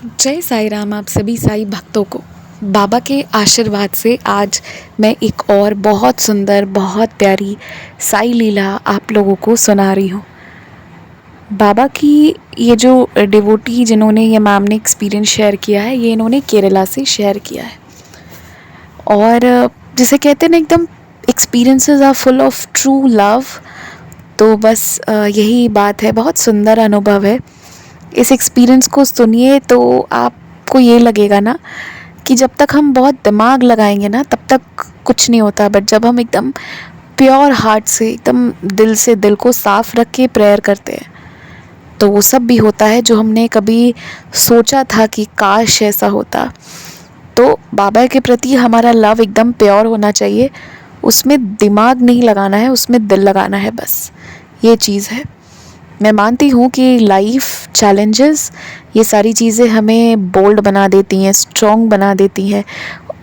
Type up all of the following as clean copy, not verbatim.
जय साईं राम आप सभी साईं भक्तों को। बाबा के आशीर्वाद से आज मैं एक और बहुत सुंदर, बहुत प्यारी साईं लीला आप लोगों को सुना रही हूँ। बाबा की ये जो डिवोटी जिन्होंने ये मैम ने एक्सपीरियंस शेयर किया है, ये इन्होंने केरला से शेयर किया है। और जिसे कहते हैं ना, एकदम experiences are full of true love. तो बस यही बात है, बहुत सुंदर अनुभव है। इस एक्सपीरियंस को सुनिए तो आपको ये लगेगा ना कि जब तक हम बहुत दिमाग लगाएंगे ना तब तक कुछ नहीं होता, बट जब हम एकदम प्योर हार्ट से, एकदम दिल से, दिल को साफ रख के प्रेयर करते हैं तो वो सब भी होता है जो हमने कभी सोचा था कि काश ऐसा होता। तो बाबा के प्रति हमारा लव एकदम प्योर होना चाहिए, उसमें दिमाग नहीं लगाना है, उसमें दिल लगाना है, बस ये चीज़ है। मैं मानती हूँ कि लाइफ चैलेंजेस, ये सारी चीज़ें हमें बोल्ड बना देती हैं, स्ट्रॉन्ग बना देती हैं,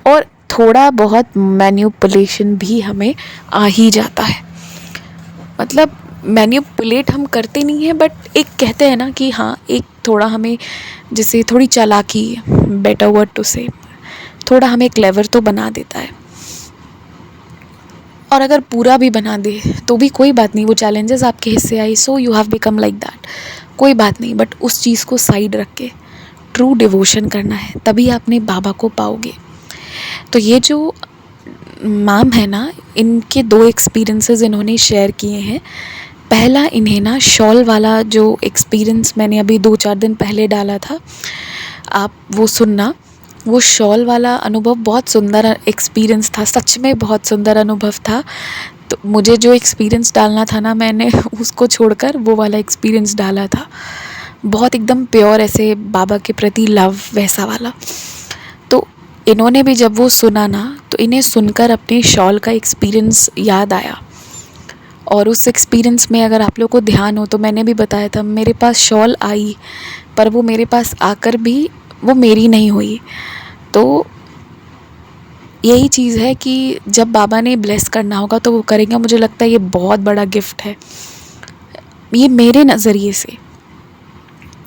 और थोड़ा बहुत मैन्युपुलेशन भी हमें आ ही जाता है। मतलब मैन्युपुलेट हम करते नहीं हैं, बट एक कहते हैं ना कि हाँ, एक थोड़ा हमें, जैसे थोड़ी चालाकी, बेटर वर्ड टू से, थोड़ा हमें क्लेवर तो बना देता है। और अगर पूरा भी बना दे तो भी कोई बात नहीं, वो चैलेंजेस आपके हिस्से आई, so you have become like that, कोई बात नहीं। बट उस चीज़ को साइड रख के ट्रू डिवोशन करना है, तभी आप अपने बाबा को पाओगे। तो ये जो मैम है ना, इनके 2 एक्सपीरियंसेस इन्होंने शेयर किए हैं। पहला इन्हें ना शॉल वाला जो एक्सपीरियंस मैंने अभी 2-4 दिन पहले डाला था, आप वो सुनना। वो शॉल वाला अनुभव बहुत सुंदर एक्सपीरियंस था, सच में बहुत सुंदर अनुभव था। तो मुझे जो एक्सपीरियंस डालना था ना, मैंने उसको छोड़कर वो वाला एक्सपीरियंस डाला था। बहुत एकदम प्योर, ऐसे बाबा के प्रति लव वैसा वाला। तो इन्होंने भी जब वो सुना ना, तो इन्हें सुनकर अपने शॉल का एक्सपीरियंस याद आया। और उस एक्सपीरियंस में अगर आप लोग को ध्यान हो तो मैंने भी बताया था, मेरे पास शॉल आई पर वो मेरे पास आकर भी वो मेरी नहीं हुई। तो यही चीज़ है कि जब बाबा ने ब्लेस करना होगा तो वो करेंगे। मुझे लगता है ये बहुत बड़ा गिफ्ट है। ये मेरे नज़रिए से,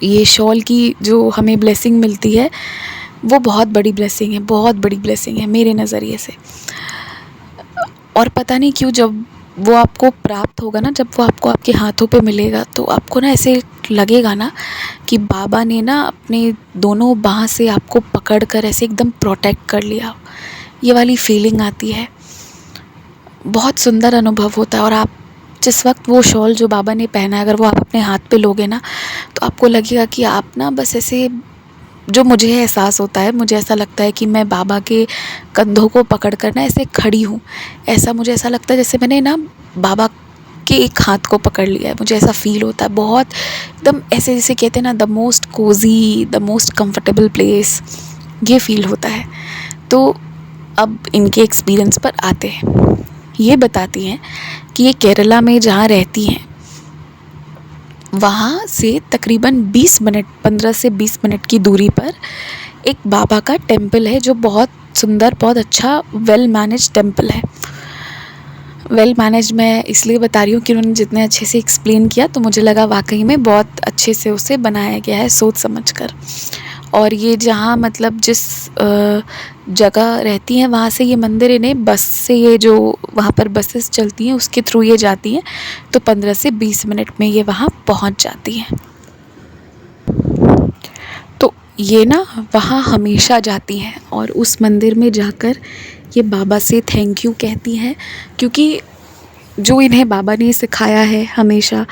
ये शॉल की जो हमें ब्लेसिंग मिलती है वो बहुत बड़ी ब्लेसिंग है, बहुत बड़ी ब्लेसिंग है मेरे नज़रिए से। और पता नहीं क्यों जब वो आपको प्राप्त होगा ना, जब वो आपको आपके हाथों पे मिलेगा, तो आपको ना ऐसे लगेगा ना कि बाबा ने ना अपने दोनों बाह से आपको पकड़ कर ऐसे एकदम प्रोटेक्ट कर लिया। ये वाली फीलिंग आती है, बहुत सुंदर अनुभव होता है। और आप जिस वक्त वो शॉल जो बाबा ने पहना है, अगर वो आप अपने हाथ पे लोगे ना, तो आपको लगेगा कि आप ना बस ऐसे, जो मुझे एहसास होता है, मुझे ऐसा लगता है कि मैं बाबा के कंधों को पकड़ कर ना ऐसे खड़ी हूँ। ऐसा मुझे ऐसा लगता है जैसे मैंने ना बाबा के एक हाथ को पकड़ लिया है, मुझे ऐसा फील होता है। बहुत एकदम ऐसे, जैसे कहते हैं ना, the most cosy, the most comfortable place, ये फील होता है। तो अब इनके एक्सपीरियंस पर आते हैं। ये बताती हैं कि ये केरला में जहाँ रहती हैं, वहाँ से तकरीबन 20 मिनट, 15 से 20 मिनट की दूरी पर एक बाबा का टेम्पल है, जो बहुत सुंदर, बहुत अच्छा, वेल मैनेज टेम्पल है। वेल मैनेज मैं इसलिए बता रही हूँ कि उन्होंने जितने अच्छे से एक्सप्लेन किया तो मुझे लगा वाकई में बहुत अच्छे से उसे बनाया गया है, सोच समझ कर। और ये जहाँ, मतलब जिस जगह रहती हैं वहाँ से ये मंदिर इन्हें बस से, ये जो वहाँ पर बसेस चलती हैं उसके थ्रू ये जाती हैं, तो 15 से 20 मिनट में ये वहाँ पहुँच जाती हैं। तो ये ना वहाँ हमेशा जाती हैं और उस मंदिर में जाकर ये बाबा से थैंक यू कहती हैं, क्योंकि जो इन्हें बाबा ने सिखाया है हमेशा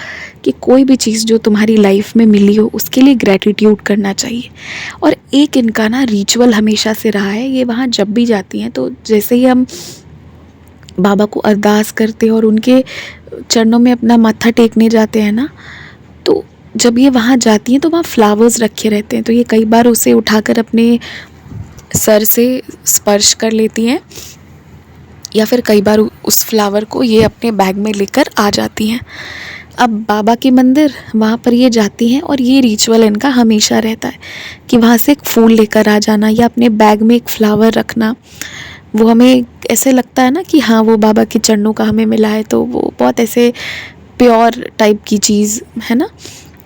कि कोई भी चीज़ जो तुम्हारी लाइफ में मिली हो उसके लिए ग्रैटिट्यूड करना चाहिए। और एक इनका ना रिचुअल हमेशा से रहा है, ये वहाँ जब भी जाती हैं तो जैसे ही हम बाबा को अरदास करते हैं और उनके चरणों में अपना माथा टेकने जाते हैं ना, तो जब ये वहाँ जाती हैं तो वहाँ फ्लावर्स रखे रहते हैं, तो ये कई बार उसे उठाकर अपने सर से स्पर्श कर लेती हैं, या फिर कई बार उस फ्लावर को ये अपने बैग में लेकर आ जाती हैं। अब बाबा के मंदिर, वहाँ पर ये जाती हैं और ये रिचुअल इनका हमेशा रहता है कि वहाँ से एक फूल लेकर आ जाना या अपने बैग में एक फ्लावर रखना। वो हमें ऐसे लगता है ना कि हाँ, वो बाबा के चरणों का हमें मिला है, तो वो बहुत ऐसे प्योर टाइप की चीज़ है ना।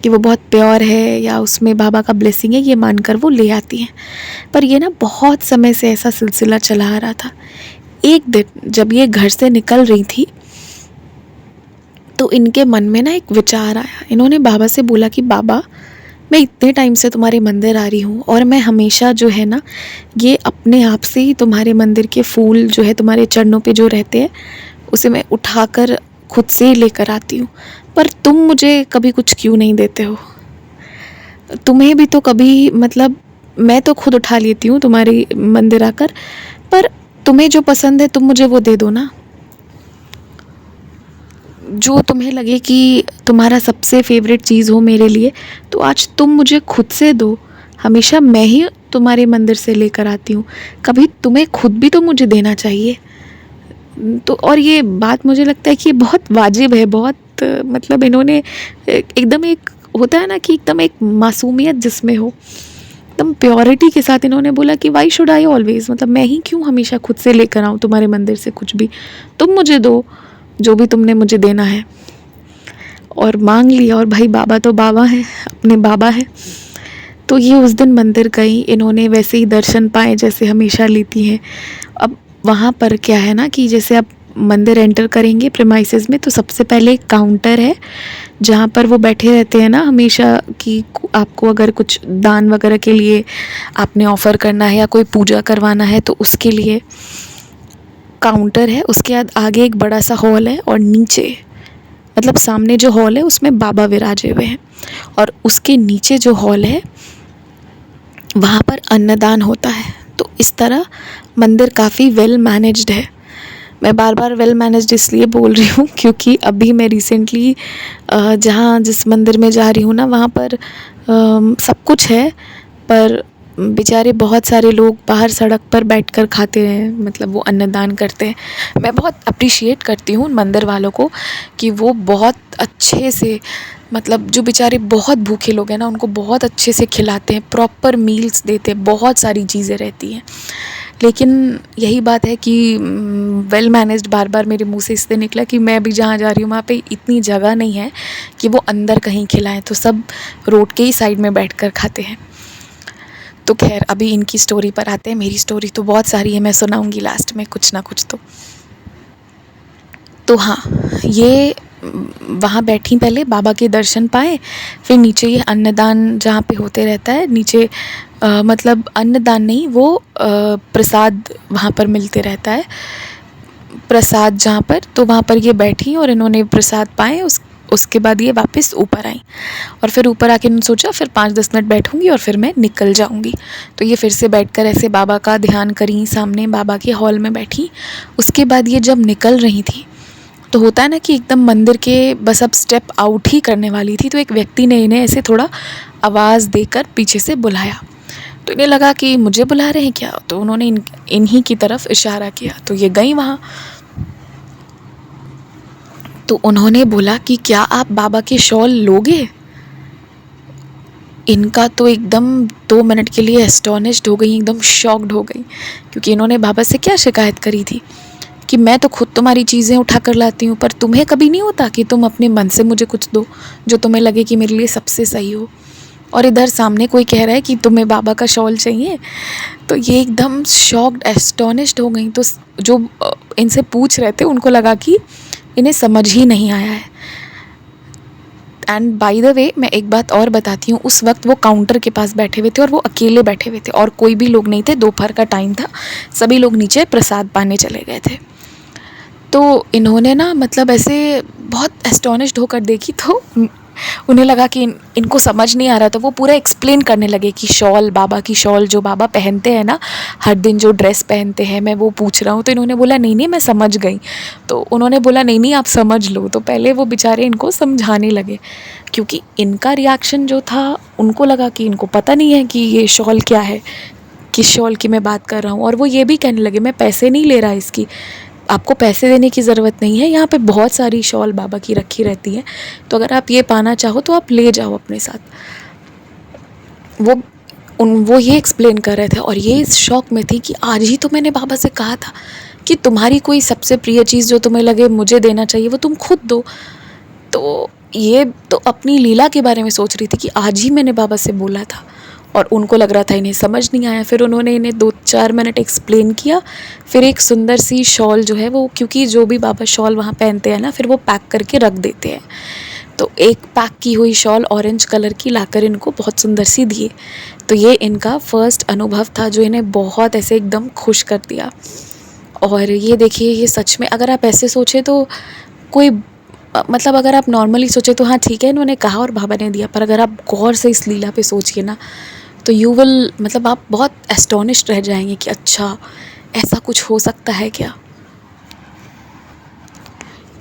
कि वो बहुत प्योर है या उसमें बाबा का ब्लेसिंग है, ये मानकर वो ले आती हैं। पर ये ना बहुत समय से ऐसा सिलसिला चला आ रहा था। एक दिन जब ये घर से निकल रही थी तो इनके मन में ना एक विचार आया। इन्होंने बाबा से बोला कि बाबा, मैं इतने टाइम से तुम्हारे मंदिर आ रही हूँ और मैं हमेशा जो है ना ये अपने आप से ही तुम्हारे मंदिर के फूल जो है तुम्हारे चरणों पे जो रहते हैं उसे मैं उठाकर खुद से ही लेकर आती हूँ, पर तुम मुझे कभी कुछ क्यों नहीं देते हो? तुम्हें भी तो कभी मतलब मैं तो खुद उठा लेती हूँ तुम्हारे मंदिर आकर, पर तुम्हें जो पसंद है तुम मुझे वो दे दो ना, जो तुम्हें लगे कि तुम्हारा सबसे फेवरेट चीज़ हो मेरे लिए, तो आज तुम मुझे खुद से दो। हमेशा मैं ही तुम्हारे मंदिर से लेकर आती हूँ, कभी तुम्हें खुद भी तो मुझे देना चाहिए। तो और ये बात मुझे लगता है कि ये बहुत वाजिब है, बहुत मतलब इन्होंने एकदम एक होता है ना कि एकदम एक मासूमियत जिसमें हो, एकदम प्योरिटी के साथ इन्होंने बोला कि वाई शुड आई ऑलवेज, मतलब मैं ही क्यों हमेशा खुद से लेकर आऊँ तुम्हारे मंदिर से कुछ भी, तुम मुझे दो जो भी तुमने मुझे देना है। और मांग लिया, और भाई बाबा तो बाबा है, अपने बाबा है। तो ये उस दिन मंदिर गई, इन्होंने वैसे ही दर्शन पाए जैसे हमेशा लेती हैं। अब वहाँ पर क्या है ना कि जैसे आप मंदिर एंटर करेंगे प्रेमाइसेस में तो सबसे पहले एक काउंटर है जहाँ पर वो बैठे रहते हैं ना हमेशा, कि आपको अगर कुछ दान वगैरह के लिए आपने ऑफ़र करना है या कोई पूजा करवाना है तो उसके लिए काउंटर है। उसके बाद आगे एक बड़ा सा हॉल है और नीचे मतलब सामने जो हॉल है उसमें बाबा विराजे हुए हैं, और उसके नीचे जो हॉल है वहाँ पर अन्नदान होता है। तो इस तरह मंदिर काफ़ी वेल मैनेज्ड है। मैं बार बार वेल मैनेज्ड इसलिए बोल रही हूँ क्योंकि अभी मैं रिसेंटली जहाँ जिस मंदिर में जा रही हूँ ना वहाँ पर सब कुछ है, पर बेचारे बहुत सारे लोग बाहर सड़क पर बैठकर खाते हैं, मतलब वो अन्नदान करते हैं। मैं बहुत अप्रिशिएट करती हूँ मंदिर वालों को कि वो बहुत अच्छे से, मतलब जो बेचारे बहुत भूखे लोग हैं ना उनको बहुत अच्छे से खिलाते हैं, प्रॉपर मील्स देते हैं, बहुत सारी चीज़ें रहती हैं। लेकिन यही बात है कि वेल मैनेज्ड बार बार मेरे मुंह से इसलिए निकला कि मैं भी जहाँ जा रही हूँ वहाँ पे इतनी जगह नहीं है कि वो अंदर कहीं खिलाएं, तो सब रोड के ही साइड में बैठकर खाते हैं। तो खैर अभी इनकी स्टोरी पर आते हैं। मेरी स्टोरी तो बहुत सारी है, मैं सुनाऊंगी लास्ट में कुछ ना कुछ तो हाँ, ये वहाँ बैठी पहले बाबा के दर्शन पाए, फिर नीचे ये अन्नदान जहाँ पे होते रहता है नीचे, मतलब अन्नदान नहीं, वो प्रसाद वहाँ पर मिलते रहता है, प्रसाद जहाँ पर, तो वहाँ पर ये बैठी और इन्होंने प्रसाद पाए। उसके बाद ये वापस ऊपर आई और फिर ऊपर आके इन्होंने सोचा फिर 5-10 मिनट बैठूंगी और फिर मैं निकल जाऊंगी। तो ये फिर से बैठकर ऐसे बाबा का ध्यान करी, सामने बाबा के हॉल में बैठी। उसके बाद ये जब निकल रही थी तो होता है ना कि एकदम मंदिर के बस अब स्टेप आउट ही करने वाली थी, तो एक व्यक्ति ने इन्हें ऐसे थोड़ा आवाज़ देकर पीछे से बुलाया। तो इन्हें लगा कि मुझे बुला रहे हैं क्या, तो उन्होंने इन्हीं की तरफ इशारा किया। तो ये गई वहाँ, तो उन्होंने बोला कि क्या आप बाबा के शॉल लोगे? इनका तो एकदम 2 मिनट के लिए एस्टोनिश्ड हो गई, एकदम शॉक्ड हो गई, क्योंकि इन्होंने बाबा से क्या शिकायत करी थी कि मैं तो खुद तुम्हारी चीज़ें उठा कर लाती हूँ, पर तुम्हें कभी नहीं होता कि तुम अपने मन से मुझे कुछ दो जो तुम्हें लगे कि मेरे लिए सबसे सही हो। और इधर सामने कोई कह रहा है कि तुम्हें बाबा का शॉल चाहिए। तो ये एकदम शॉक्ड एस्टोनिश्ड हो गई। तो जो इनसे पूछ रहे थे उनको लगा कि इन्हें समझ ही नहीं आया है। एंड बाय द वे मैं एक बात और बताती हूँ, उस वक्त वो काउंटर के पास बैठे हुए थे और वो अकेले बैठे हुए थे और कोई भी लोग नहीं थे, दोपहर का टाइम था, सभी लोग नीचे प्रसाद पाने चले गए थे। तो इन्होंने ना मतलब ऐसे बहुत एस्टोनिश्ड होकर देखी, तो उन्हें लगा कि इनको समझ नहीं आ रहा, तो वो पूरा एक्सप्लेन करने लगे कि शॉल, बाबा की शॉल जो बाबा पहनते हैं ना हर दिन, जो ड्रेस पहनते हैं, मैं वो पूछ रहा हूँ। तो इन्होंने बोला नहीं नहीं मैं समझ गई। तो उन्होंने बोला नहीं नहीं आप समझ लो। तो पहले वो बेचारे इनको समझाने लगे, क्योंकि इनका रिएक्शन जो था उनको लगा कि इनको पता नहीं है कि ये शॉल क्या है, किस शॉल की मैं बात कर रहा हूँ। और वो ये भी कहने लगे मैं पैसे नहीं ले रहा इसकी, आपको पैसे देने की ज़रूरत नहीं है, यहाँ पे बहुत सारी शॉल बाबा की रखी रहती है, तो अगर आप ये पाना चाहो तो आप ले जाओ अपने साथ। वो ये एक्सप्लेन कर रहे थे और ये इस शौक में थी कि आज ही तो मैंने बाबा से कहा था कि तुम्हारी कोई सबसे प्रिय चीज़ जो तुम्हें लगे मुझे देना चाहिए वो तुम खुद दो। तो ये तो अपनी लीला के बारे में सोच रही थी कि आज ही मैंने बाबा से बोला था, और उनको लग रहा था इन्हें समझ नहीं आया। फिर उन्होंने इन्हें 2-4 मिनट एक्सप्लेन किया। फिर एक सुंदर सी शॉल जो है वो, क्योंकि जो भी बाबा शॉल वहाँ पहनते हैं ना, फिर वो पैक करके रख देते हैं, तो एक पैक की हुई शॉल ऑरेंज कलर की लाकर इनको बहुत सुंदर सी दिए। तो ये इनका फर्स्ट अनुभव था जो इन्हें बहुत ऐसे एकदम खुश कर दिया। और ये देखिए, ये सच में अगर आप ऐसे सोचें तो कोई मतलब अगर आप नॉर्मली सोचें तो हाँ ठीक है, इन्होंने कहा और बाबा ने दिया, पर अगर आप गौर से इस लीला पे सोचिए ना, तो यू विल मतलब आप बहुत एस्टोनिश्ड रह जाएंगे कि अच्छा ऐसा कुछ हो सकता है क्या।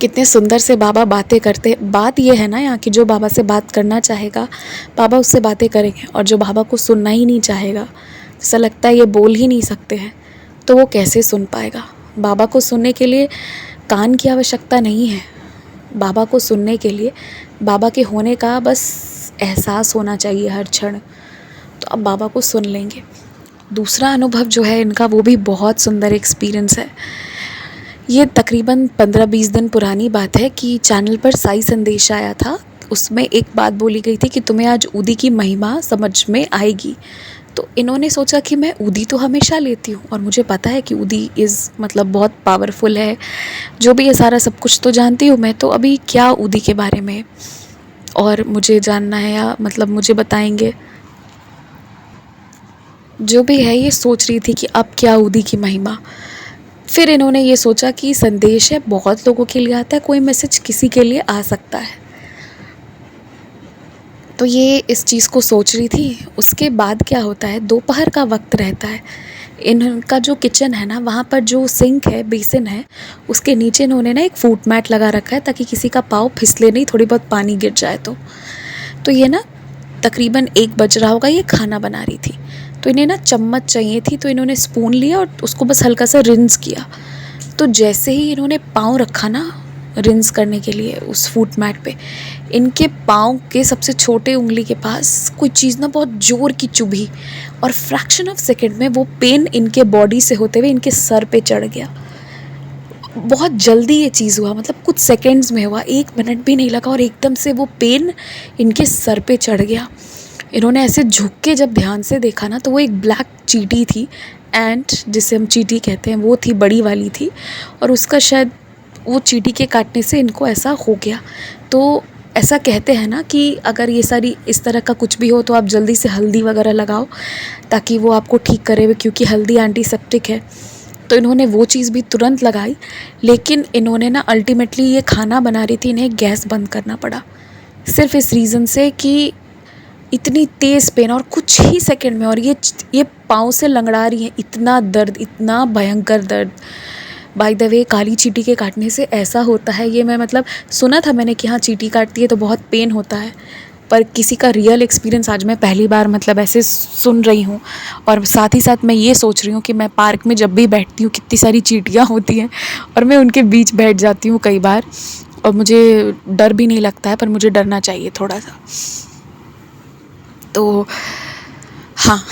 कितने सुंदर से बाबा बातें करते। बात ये है ना यहाँ की, जो बाबा से बात करना चाहेगा बाबा उससे बातें करेंगे, और जो बाबा को सुनना ही नहीं चाहेगा, ऐसा लगता है ये बोल ही नहीं सकते हैं, तो वो कैसे सुन पाएगा। बाबा को सुनने के लिए कान की आवश्यकता नहीं है, बाबा को सुनने के लिए बाबा के होने का बस एहसास होना चाहिए हर क्षण, तो अब बाबा को सुन लेंगे। दूसरा अनुभव जो है इनका, वो भी बहुत सुंदर एक्सपीरियंस है। ये तकरीबन 15-20 दिन पुरानी बात है कि चैनल पर साई संदेश आया था। उसमें एक बात बोली गई थी कि तुम्हें आज ऊदी की महिमा समझ में आएगी। तो इन्होंने सोचा कि मैं ऊदी तो हमेशा लेती हूँ और मुझे पता है कि ऊदी इज़ मतलब बहुत पावरफुल है, जो भी ये सारा सब कुछ तो जानती हूँ मैं, तो अभी क्या ऊदी के बारे में और मुझे जानना है, या मतलब मुझे बताएंगे। जो भी है ये सोच रही थी कि अब क्या ऊदी की महिमा। फिर इन्होंने ये सोचा कि संदेश है, बहुत लोगों के लिए आता है, कोई मैसेज किसी के लिए आ सकता है। तो ये इस चीज़ को सोच रही थी। उसके बाद क्या होता है, दोपहर का वक्त रहता है। इनका जो किचन है ना, वहाँ पर जो सिंक है, बेसिन है, उसके नीचे इन्होंने ना एक फूट मैट लगा रखा है ताकि किसी का पाँव फिसले नहीं, थोड़ी बहुत पानी गिर जाए तो ये ना तकरीबन 1 बज रहा होगा, ये खाना बना रही थी, तो इन्हें ना चम्मच चाहिए थी, तो इन्होंने स्पून लिया और उसको बस हल्का सा रिंस किया। तो जैसे ही इन्होंने पाँव रखा ना रिंस करने के लिए उस फूट मैट पे, इनके पाँव के सबसे छोटे उंगली के पास कोई चीज़ ना बहुत ज़ोर की चुभी, और फ्रैक्शन ऑफ सेकंड में वो पेन इनके बॉडी से होते हुए इनके सर पे चढ़ गया। बहुत जल्दी ये चीज़ हुआ, मतलब कुछ सेकंड्स में हुआ, 1 मिनट भी नहीं लगा, और एकदम से वो पेन इनके सर पे चढ़ गया। इन्होंने ऐसे झुक के जब ध्यान से देखा ना, तो वो एक ब्लैक चींटी थी, एंट जिसे हम चींटी कहते हैं, वो थी, बड़ी वाली थी, और उसका शायद वो चींटी के काटने से इनको ऐसा हो गया। तो ऐसा कहते हैं ना कि अगर ये सारी इस तरह का कुछ भी हो तो आप जल्दी से हल्दी वगैरह लगाओ ताकि वो आपको ठीक करे, क्योंकि हल्दी एंटीसेप्टिक है। तो इन्होंने वो चीज़ भी तुरंत लगाई, लेकिन इन्होंने ना अल्टीमेटली ये खाना बना रही थी, इन्हें गैस बंद करना पड़ा, सिर्फ इस रीज़न से कि इतनी तेज़ पेन और कुछ ही सेकंड में, और ये पाँव से लंगड़ा रही है, इतना दर्द, इतना भयंकर दर्द। बाय द वे, काली चींटी के काटने से ऐसा होता है, ये मैं मतलब सुना था मैंने कि हाँ चींटी काटती है तो बहुत पेन होता है, पर किसी का रियल एक्सपीरियंस आज मैं पहली बार मतलब ऐसे सुन रही हूँ। और साथ ही साथ मैं ये सोच रही हूँ कि मैं पार्क में जब भी बैठती हूँ कितनी सारी चींटियाँ होती हैं, और मैं उनके बीच बैठ जाती हूँ कई बार, और मुझे डर भी नहीं लगता है, पर मुझे डरना चाहिए थोड़ा सा। तो हाँ,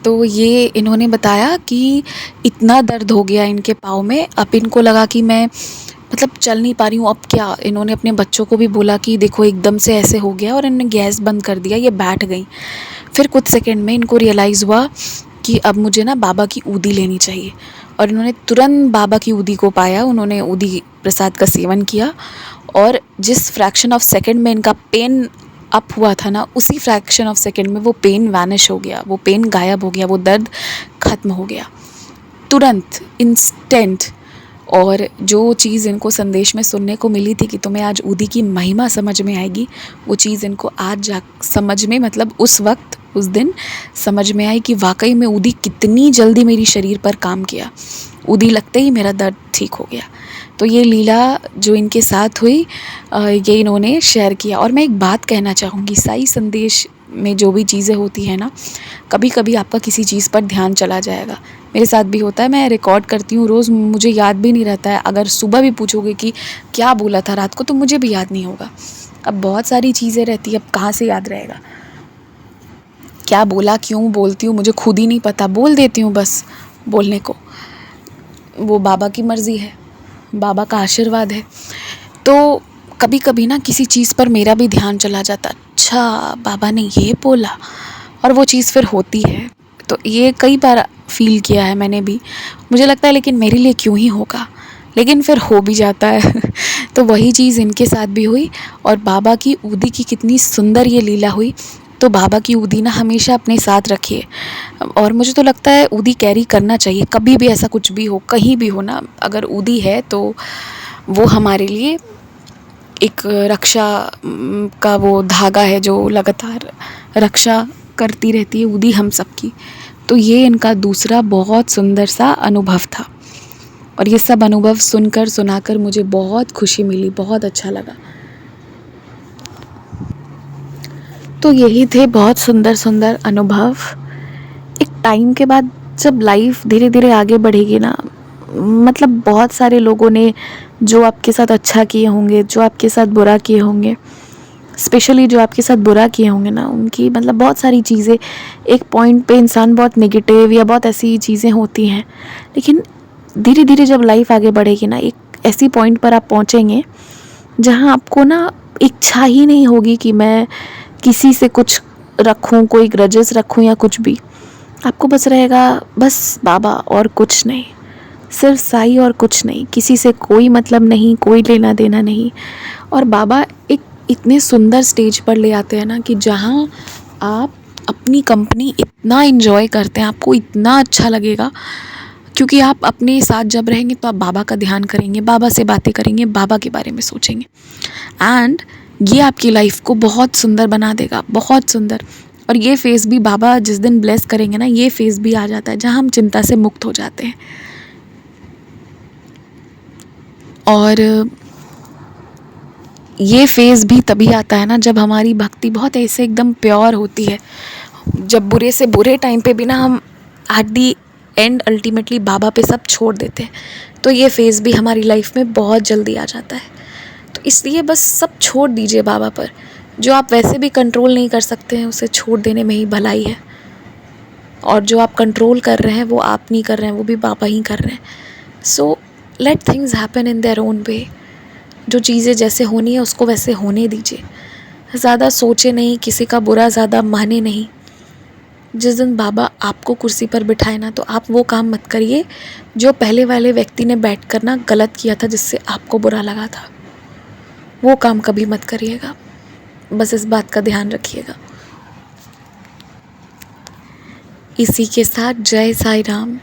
तो ये इन्होंने बताया कि इतना दर्द हो गया इनके पाँव में, अब इनको लगा कि मैं मतलब चल नहीं पा रही हूँ, अब क्या। इन्होंने अपने बच्चों को भी बोला कि देखो एकदम से ऐसे हो गया, और इन्होंने गैस बंद कर दिया, ये बैठ गई। फिर कुछ सेकंड में इनको रियलाइज़ हुआ कि अब मुझे ना बाबा की ऊदी लेनी चाहिए, और इन्होंने तुरंत बाबा की ऊदी को पाया। उन्होंने ऊदी प्रसाद का सेवन किया, और जिस फ्रैक्शन ऑफ सेकेंड में इनका पेन अप हुआ था ना, उसी फ्रैक्शन ऑफ सेकेंड में वो पेन वैनिश हो गया, वो पेन गायब हो गया, वो दर्द ख़त्म हो गया तुरंत, इंस्टेंट। और जो चीज़ इनको संदेश में सुनने को मिली थी कि तुम्हें आज ऊदी की महिमा समझ में आएगी, वो चीज़ इनको आज जा समझ में, मतलब उस वक्त उस दिन समझ में आई कि वाकई में ऊदी कितनी जल्दी मेरी शरीर पर काम किया। ऊदी लगते ही मेरा दर्द ठीक हो गया। तो ये लीला जो इनके साथ हुई, ये इन्होंने शेयर किया। और मैं एक बात कहना चाहूँगी, साई संदेश में जो भी चीज़ें होती हैं ना, कभी कभी आपका किसी चीज़ पर ध्यान चला जाएगा। मेरे साथ भी होता है, मैं रिकॉर्ड करती हूँ रोज़, मुझे याद भी नहीं रहता है। अगर सुबह भी पूछोगे कि क्या बोला था रात को, तो मुझे भी याद नहीं होगा। अब बहुत सारी चीज़ें रहती है, अब कहाँ से याद रहेगा क्या बोला, क्यों बोलती हूँ मुझे खुद ही नहीं पता, बोल देती हूँ बस बोलने को। वो बाबा की मर्ज़ी है, बाबा का आशीर्वाद है। तो कभी कभी ना किसी चीज़ पर मेरा भी ध्यान चला जाता, अच्छा बाबा ने ये बोला, और वो चीज़ फिर होती है। तो ये कई बार फील किया है मैंने भी। मुझे लगता है लेकिन मेरे लिए क्यों ही होगा, लेकिन फिर हो भी जाता है। तो वही चीज़ इनके साथ भी हुई। और बाबा की ऊदी की कितनी सुंदर ये लीला हुई। तो बाबा की ऊदी ना हमेशा अपने साथ रखिए, और मुझे तो लगता है ऊदी कैरी करना चाहिए। कभी भी ऐसा कुछ भी हो, कहीं भी हो ना, अगर ऊदी है तो वो हमारे लिए एक रक्षा का वो धागा है जो लगातार रक्षा करती रहती है, ऊदी हम सबकी। तो ये इनका दूसरा बहुत सुंदर सा अनुभव था, और ये सब अनुभव सुनकर सुनाकर मुझे बहुत खुशी मिली, बहुत अच्छा लगा। तो यही थे बहुत सुंदर सुंदर अनुभव। एक टाइम के बाद जब लाइफ धीरे धीरे आगे बढ़ेगी ना, मतलब बहुत सारे लोगों ने जो आपके साथ अच्छा किए होंगे, जो आपके साथ बुरा किए होंगे, स्पेशली जो आपके साथ बुरा किए होंगे ना, उनकी मतलब बहुत सारी चीज़ें, एक पॉइंट पे इंसान बहुत नेगेटिव या बहुत ऐसी चीज़ें होती हैं, लेकिन धीरे धीरे जब लाइफ आगे बढ़ेगी ना, एक ऐसी पॉइंट पर आप पहुँचेंगे जहाँ आपको ना इच्छा ही नहीं होगी कि मैं किसी से कुछ रखूँ, कोई ग्रजेस रखूँ या कुछ भी। आपको बस रहेगा बस बाबा और कुछ नहीं, सिर्फ साई और कुछ नहीं, किसी से कोई मतलब नहीं, कोई लेना देना नहीं। और बाबा एक इतने सुंदर स्टेज पर ले आते हैं ना कि जहाँ आप अपनी कंपनी इतना इन्जॉय करते हैं, आपको इतना अच्छा लगेगा, क्योंकि आप अपने साथ जब रहेंगे तो आप बाबा का ध्यान करेंगे, बाबा से बातें करेंगे, बाबा के बारे में सोचेंगे, एंड ये आपकी लाइफ को बहुत सुंदर बना देगा, बहुत सुंदर। और ये फेज़ भी बाबा जिस दिन ब्लेस करेंगे ना, ये फेज़ भी आ जाता है जहाँ हम चिंता से मुक्त हो जाते हैं। और ये फेज़ भी तभी आता है ना जब हमारी भक्ति बहुत ऐसे एकदम प्योर होती है, जब बुरे से बुरे टाइम पे भी ना हम एट दी एंड अल्टीमेटली बाबा पे सब छोड़ देते हैं। तो ये फेज़ भी हमारी लाइफ में बहुत जल्दी आ जाता है। तो इसलिए बस सब छोड़ दीजिए बाबा पर। जो आप वैसे भी कंट्रोल नहीं कर सकते हैं, उसे छोड़ देने में ही भलाई है। और जो आप कंट्रोल कर रहे हैं वो आप नहीं कर रहे हैं, वो भी बाबा ही कर रहे हैं। So let things happen in their own way. जो चीज़ें जैसे होनी है उसको वैसे होने दीजिए। ज़्यादा सोचे नहीं, किसी का बुरा ज़्यादा माने नहीं। जिस दिन बाबा आपको कुर्सी पर बिठाए ना, तो आप वो काम मत करिए जो पहले वाले व्यक्ति ने बैठकर ना गलत किया था, जिससे आपको बुरा लगा था। वो काम कभी मत करिएगा, बस इस बात का ध्यान रखिएगा। इसी के साथ जय साई राम।